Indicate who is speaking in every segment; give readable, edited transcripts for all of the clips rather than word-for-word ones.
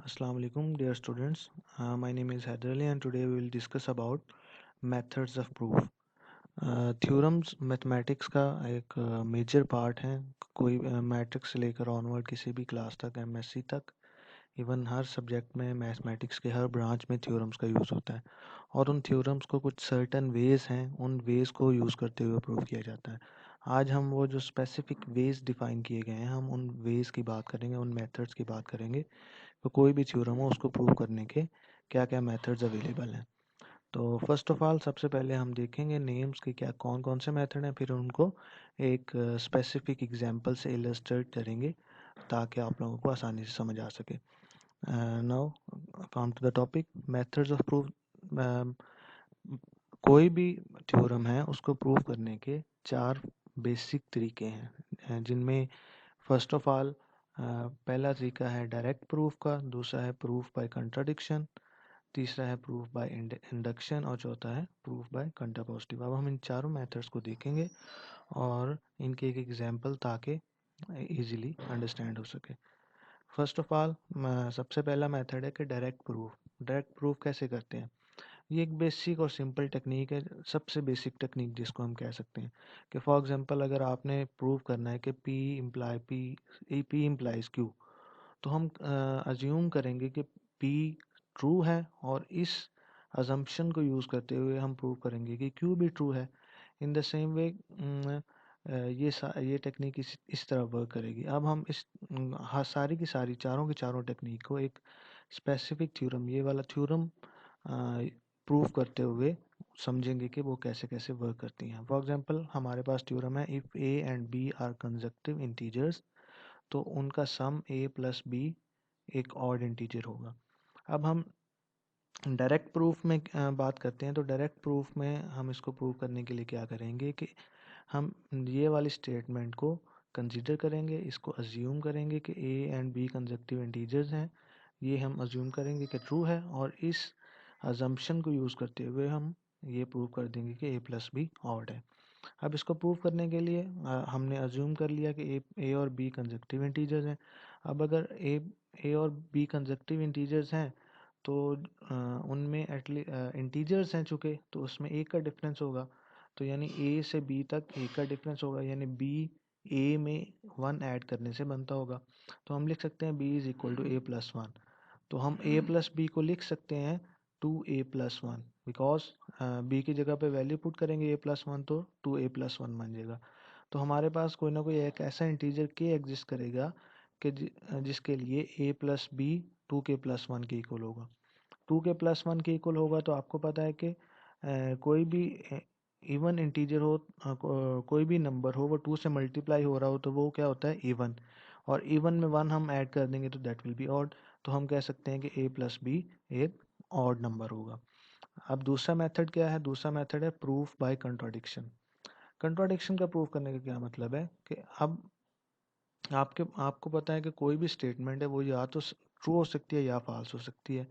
Speaker 1: Assalamu alaikum, dear students. My name is Haider Ali and today we will discuss about methods of proof. Theorems mathematics का एक major part है। कोई matric से लेकर onward किसी भी क्लास तक, एमएससी तक, इवन हर सब्जेक्ट में मैथमेटिक्स के हर ब्रांच में थ्योरम्स का यूज़ होता है और उन थ्योरम्स को कुछ सर्टन वेज हैं, उन वेज को यूज़ करते हुए प्रूव किया जाता है। आज हम वो जो स्पेसिफिक वेज डिफाइन किए गए हैं, हम उन वेज की बात करेंगे, उन मेथड्स की बात करेंगे। तो कोई भी थ्योरम हो उसको प्रूव करने के क्या क्या मेथड्स अवेलेबल हैं। तो फर्स्ट ऑफ ऑल सबसे पहले हम देखेंगे नेम्स के क्या कौन कौन से मेथड हैं, फिर उनको एक स्पेसिफिक एग्जांपल से इलस्ट्रेट करेंगे ताकि आप लोगों को आसानी से समझ आ सके। Now come to the topic methods of proof. कोई भी थ्योरम है उसको प्रूव करने के चार बेसिक तरीके हैं, जिनमें फर्स्ट ऑफ ऑल पहला तरीका है डायरेक्ट प्रूफ का, दूसरा है प्रूफ बाय कंट्राडिक्शन, तीसरा है प्रूफ बाय इंडक्शन और चौथा है प्रूफ बाय कंट्रापोजिटिव। अब हम इन चारों मेथड्स को देखेंगे और इनके एक एग्जांपल ताकि इजीली अंडरस्टैंड हो सके। फर्स्ट ऑफ ऑल सबसे पहला मेथड है कि डायरेक्ट प्रूफ। डायरेक्ट प्रूफ कैसे करते हैं? ये एक बेसिक और सिंपल टेक्निक है, सबसे बेसिक टेक्निक जिसको हम कह सकते हैं कि फॉर एग्जांपल अगर आपने प्रूव करना है कि P इम्प्लाइज Q, तो हम अज्यूम करेंगे कि P ट्रू है और इस अजम्पशन को यूज़ करते हुए हम प्रूव करेंगे कि Q भी ट्रू है। इन द सेम वे ये टेक्निक इस तरह वर्क करेगी। अब हम इस सारी की सारी चारों की चारों टेक्निक को एक स्पेसिफिक थ्योरम, ये वाला थ्योरम प्रूव करते हुए समझेंगे कि वो कैसे कैसे वर्क करती हैं। फॉर एग्जांपल हमारे पास थ्योरम है if A and B are consecutive integers, तो उनका सम ए प्लस बी एक ऑड इंटीजर होगा। अब हम डायरेक्ट प्रूफ में बात करते हैं, तो डायरेक्ट प्रूफ में हम इसको प्रूव करने के लिए क्या करेंगे कि हम ये वाली स्टेटमेंट को कंसीडर करेंगे, इसको अज्यूम करेंगे कि A and B consecutive integers हैं। ये हम अज्यूम करेंगे कि ट्रू है और इस अजम्पशन को यूज़ करते हुए हम ये प्रूव कर देंगे कि ए प्लस बी ऑड है। अब इसको प्रूव करने के लिए हमने अज्यूम कर लिया कि ए और बी कंसेक्यूटिव इंटीजर्स हैं। अब अगर ए और बी कंसेक्यूटिव इंटीजर्स हैं तो उनमें इंटीजर्स हैं चूँकि, तो उसमें ए का डिफरेंस होगा। तो यानी ए से बी तक ए का डिफरेंस होगा, यानी बी ए में 1 ऐड करने से बनता होगा। तो हम लिख सकते हैं B is equal to A plus 1। तो हम ए प्लस बी को लिख सकते हैं 2a+1, बिकॉज बी की जगह पे वैल्यू पुट करेंगे a+1 तो 2a+1 बन जाएगा। तो हमारे पास कोई ना कोई एक ऐसा इंटीजर के एग्जिस्ट करेगा कि जिसके लिए a प्लस बी 2k+1 के इक्वल होगा। 2k+1 के इक्वल होगा तो आपको पता है कि कोई भी इवन इंटीजर हो, कोई भी नंबर हो वो 2 से मल्टीप्लाई हो रहा हो तो वो क्या होता है इवन, और इवन में 1 हम ऐड कर देंगे तो दैट विल बी ऑड। तो हम कह सकते हैं कि a प्लस बी एक ऑड नंबर होगा। अब दूसरा मेथड क्या है? दूसरा मेथड है प्रूफ बाय कंट्राडिक्शन। कंट्राडिक्शन का प्रूफ करने का क्या मतलब है कि अब आपको पता है कि कोई भी स्टेटमेंट है वो या तो ट्रू हो सकती है या फॉल्स हो सकती है।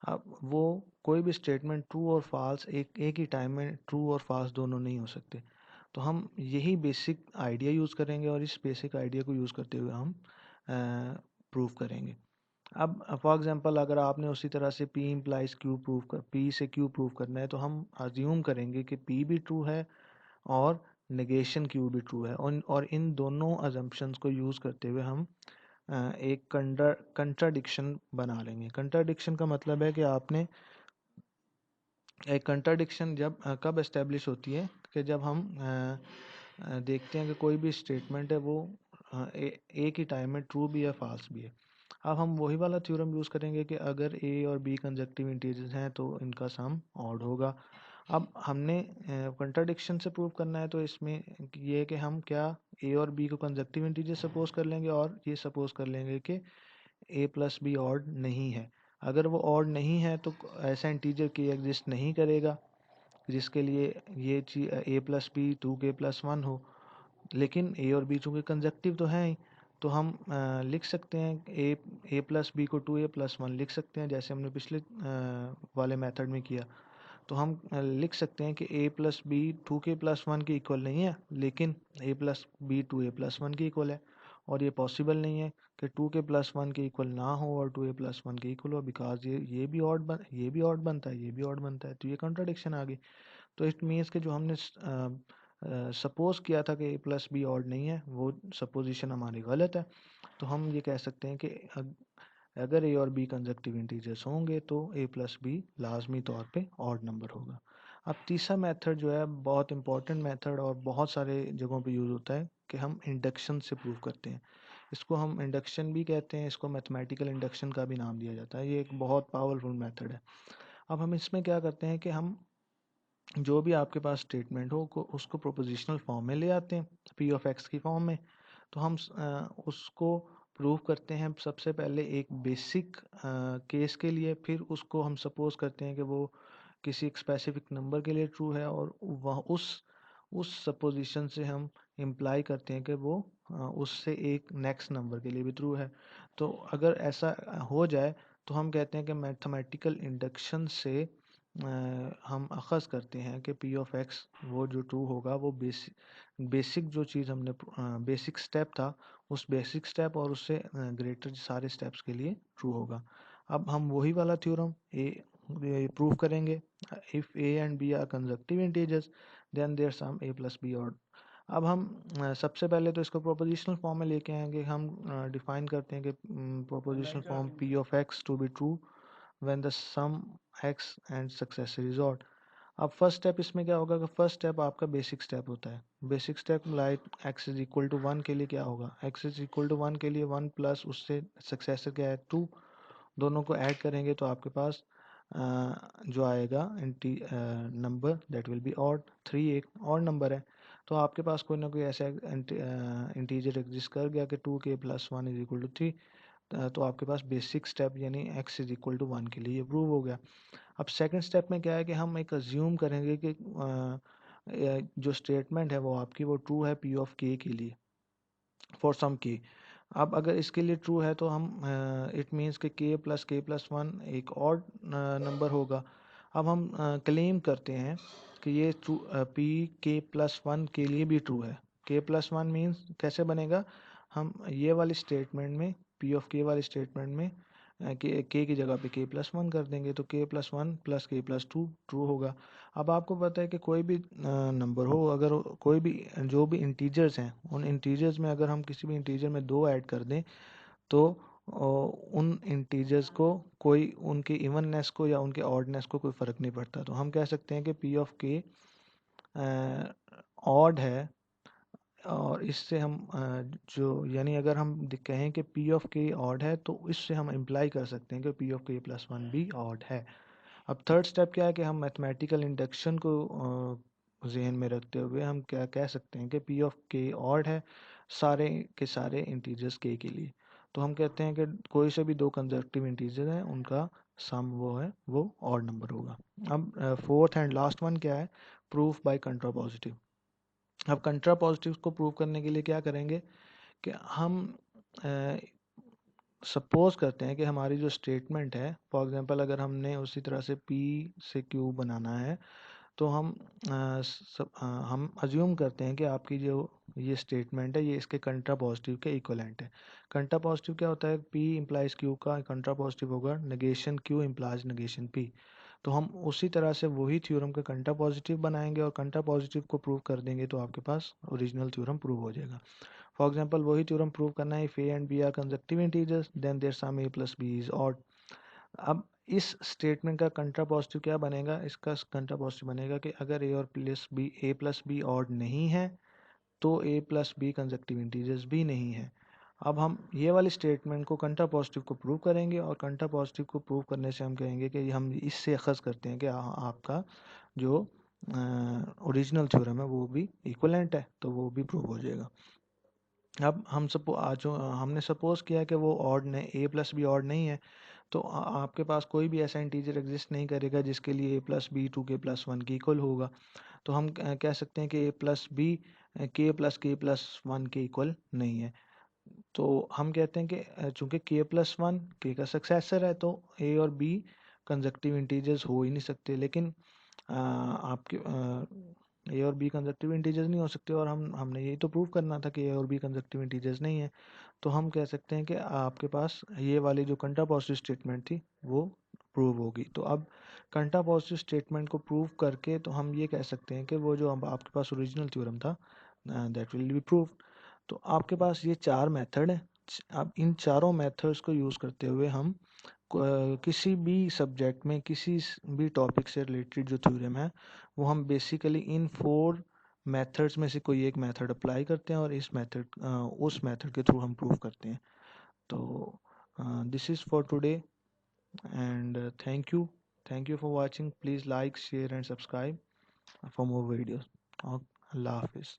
Speaker 1: अब वो कोई भी स्टेटमेंट ट्रू और फॉल्स एक ही टाइम में ट्रू और फॉल्स दोनों नहीं हो सकते। तो हम यही बेसिक आइडिया यूज़ करेंगे और इस बेसिक आइडिया को यूज़ करते हुए हम प्रूव करेंगे। अब फॉर एग्जांपल अगर आपने उसी तरह से P इम्प्लाइज Q प्रूव कर P से Q प्रूव करना है तो हम अज्यूम करेंगे कि P भी ट्रू है और नेगेशन Q भी ट्रू है, और इन दोनों अजम्पशंस को यूज़ करते हुए हम एक कंट्राडिक्शन बना लेंगे। कंट्राडिक्शन का मतलब है कि आपने एक कंट्राडिक्शन जब कब एस्टेब्लिश होती है कि जब हम देखते हैं कि कोई भी स्टेटमेंट है वो एक ही टाइम में ट्रू भी है फॉल्स भी है। अब हम वही वाला थ्योरम यूज़ करेंगे कि अगर ए और बी कंजक्टिव इंटीजर्स हैं तो इनका सम ऑड होगा। अब हमने कंट्राडिक्शन से प्रूव करना है तो इसमें ये है कि हम क्या ए और बी को कंजक्टिव इंटीजर सपोज कर लेंगे और ये सपोज कर लेंगे कि ए प्लस बी ऑड नहीं है। अगर वो ऑड नहीं है तो ऐसा इंटीजर के एग्जिस्ट नहीं करेगा जिसके लिए ये चीज ए प्लस बी 2k+1 हो। लेकिन ए और बी चूँकि कंजक्टिव तो हैं ही, तो हम लिख सकते हैं ए प्लस बी को 2a+1 लिख सकते हैं जैसे हमने पिछले वाले मेथड में किया। तो हम लिख सकते हैं कि ए प्लस बी 2k+1 के इक्वल नहीं है, लेकिन ए प्लस बी 2a+1 के इक्वल है। और ये पॉसिबल नहीं है कि 2k प्लस 1 के इक्वल ना हो और 2a प्लस 1 के इक्वल हो, बिकॉज ये भी ऑड बनता है, ये भी ऑड बनता है, तो ये कॉन्ट्राडिक्शन आ गई। तो इट मीन्स कि जो हमने सपोज किया था कि a प्लस बी ऑड नहीं है, वो सपोजिशन हमारी गलत है। तो हम ये कह सकते हैं कि अगर a और b कंजक्टिव इंटीजर्स होंगे तो a प्लस बी लाजमी तौर पे ऑड नंबर होगा। अब तीसरा मेथड जो है बहुत इंपॉर्टेंट मेथड और बहुत सारे जगहों पे यूज़ होता है कि हम इंडक्शन से प्रूव करते हैं। इसको हम इंडक्शन भी कहते हैं, इसको मैथमेटिकल इंडक्शन का भी नाम दिया जाता है। ये एक बहुत पावरफुल मेथड है। अब हम इसमें क्या करते हैं कि हम जो भी आपके पास स्टेटमेंट हो को उसको प्रोपोजिशनल फॉर्म में ले आते हैं, पी ऑफ एक्स की फॉर्म में। तो हम उसको प्रूव करते हैं सबसे पहले एक बेसिक केस के लिए, फिर उसको हम सपोज करते हैं कि वो किसी एक स्पेसिफिक नंबर के लिए ट्रू है, और वह उस सपोजिशन से हम इम्प्लाई करते हैं कि वो उससे एक नेक्स्ट नंबर के लिए भी ट्रू है। तो अगर ऐसा हो जाए तो हम कहते हैं कि मैथमेटिकल इंडक्शन से हम अखज़ करते हैं कि पी ऑफ एक्स वो जो ट्रू होगा वो बेसिक जो चीज़ हमने बेसिक स्टेप था, उस बेसिक स्टेप और उससे ग्रेटर सारे स्टेप्स के लिए ट्रू होगा। अब हम वही वाला थ्योरम ए प्रूव करेंगे, if A and B are conjunctive integers then their sum A plus B odd. अब हम सबसे पहले तो इसको प्रोपोजिशनल फॉर्म में लेके आएंगे। हम डिफाइन करते हैं कि propositional form P of X to be true when the sum x and successor is odd। अब फर्स्ट स्टेप इसमें क्या होगा कि फर्स्ट स्टेप आपका बेसिक स्टेप होता है। Basic step like x is equal to 1 के लिए क्या होगा, x इज इक्वल टू 1 के लिए 1 प्लस उससे सक्सेसर क्या है 2, दोनों को ऐड करेंगे तो आपके पास जो आएगा number that will be odd. 3 एक ऑड नंबर है, तो आपके पास कोई ना कोई ऐसा इंटीजर एग्जिस्ट कर गया कि 2k plus 1 is equal to 3। तो आपके पास बेसिक स्टेप यानी x इज इक्वल टू 1 के लिए ये प्रूव हो गया। अब सेकंड स्टेप में क्या है कि हम एक अज्यूम करेंगे कि जो स्टेटमेंट है वो आपकी वो ट्रू है p ऑफ k के लिए, फॉर सम k। अब अगर इसके लिए ट्रू है तो हम इट मीन्स कि k प्लस 1 एक और नंबर होगा। अब हम क्लेम करते हैं कि ये ट्रू p k प्लस 1 के लिए भी ट्रू है। k प्लस 1 मीन्स कैसे बनेगा, हम ये वाली स्टेटमेंट में p ऑफ k वाली स्टेटमेंट में k की जगह पे k प्लस 1 कर देंगे तो k plus 1 plus k plus 2 true होगा। अब आपको पता है कि कोई भी नंबर हो, अगर कोई भी जो भी इंटीजर्स हैं उन इंटीजर्स में अगर हम किसी भी इंटीजर में 2 ऐड कर दें तो उन इंटीजर्स को कोई उनके इवननेस को या उनके ऑडनेस को कोई फ़र्क नहीं पड़ता। तो हम कह सकते हैं कि पी ऑफ के ऑड है, और इससे हम जो यानी अगर हम कहें कि पी ऑफ के ऑड है तो इससे हम इम्प्लाई कर सकते हैं कि पी ऑफ के प्लस 1 भी ऑड है। अब थर्ड स्टेप क्या है कि हम मैथमेटिकल इंडक्शन को जहन में रखते हुए हम क्या कह सकते हैं कि पी ऑफ के ऑड है सारे के सारे इंटीजर्स के लिए। तो हम कहते हैं कि कोई से भी दो कंजक्टिव इंटीजर हैं उनका सम वो है वो ऑड नंबर होगा। अब फोर्थ एंड लास्ट वन क्या है, प्रूफ बाय कंट्रापॉजिटिव। अब कंट्रापॉजिटिव को प्रूव करने के लिए क्या करेंगे कि हम सपोज करते हैं कि हमारी जो स्टेटमेंट है, फॉर एग्जांपल अगर हमने उसी तरह से p से q बनाना है तो हम अज्यूम करते हैं कि आपकी जो ये स्टेटमेंट है ये इसके कंट्रा पॉजिटिव के इक्वलेंट है। कंट्रा पॉजिटिव क्या होता है, p इम्प्लाइज q का कंट्रा पॉजिटिव होगा negation q implies negation p। तो हम उसी तरह से वही थ्योरम का कंट्रा पॉजिटिव बनाएंगे और कंट्रा पॉजिटिव को प्रूव कर देंगे तो आपके पास ओरिजिनल थ्योरम प्रूव हो जाएगा। फॉर एग्जांपल वही थ्योरम प्रूव करना है, if a and b are conjunctive integers then their sum a plus b is odd. अब इस स्टेटमेंट का कंट्रा पॉजिटिव क्या बनेगा, इसका कंट्रा पॉजिटिव बनेगा कि अगर a प्लस बी ऑड नहीं है तो a plus B conjunctive integers भी नहीं है। अब हम ये वाली स्टेटमेंट को कंट्रा पॉजिटिव को प्रूव करेंगे और कंट्रा पॉजिटिव को प्रूव करने से हम कहेंगे कि हम इससे अखज़ करते हैं कि आपका जो ओरिजिनल थ्योरम है वो भी इक्वलेंट है, तो वो भी प्रूव हो जाएगा। अब हम जो हमने सपोज किया कि वो ऑड नहीं, a प्लस बी ऑड नहीं है, तो आपके पास कोई भी ऐसा इंटीजर एग्जिस्ट नहीं करेगा जिसके लिए a plus B 2k plus 1 की इक्वल होगा। तो हम कह सकते हैं कि a plus B k plus 1 के इक्वल नहीं है। तो हम कहते हैं कि चूंकि k प्लस 1 k का सक्सेसर है तो a और b कंजक्टिव इंटीजर्स हो ही नहीं सकते। लेकिन आपके ए और बी कंजक्टिव इंटीजर्स नहीं हो सकते, और हमने यही तो प्रूव करना था कि ए और बी कंजक्टिव इंटीजर्स नहीं है। तो हम कह सकते हैं कि आपके पास ये वाली जो कंट्रापोजिटिव स्टेटमेंट थी वो प्रूव होगी। तो अब कंट्रापोजिटिव स्टेटमेंट को प्रूव करके तो हम ये कह सकते हैं कि वो जो अब आपके पास ओरिजिनल थ्योरम था दैट विल बी प्रूव। तो आपके पास ये 4 मेथड है। अब इन चारों मेथड्स को यूज़ करते हुए हम किसी भी सब्जेक्ट में किसी भी टॉपिक से रिलेटेड जो थ्योरम है वो हम बेसिकली इन 4 मेथड्स में से कोई एक मेथड अप्लाई करते हैं और इस मेथड उस मेथड के थ्रू हम प्रूव करते हैं। तो this is for today and thank you for watching. Please like share and subscribe for more videos. अल्लाह हाफिज़।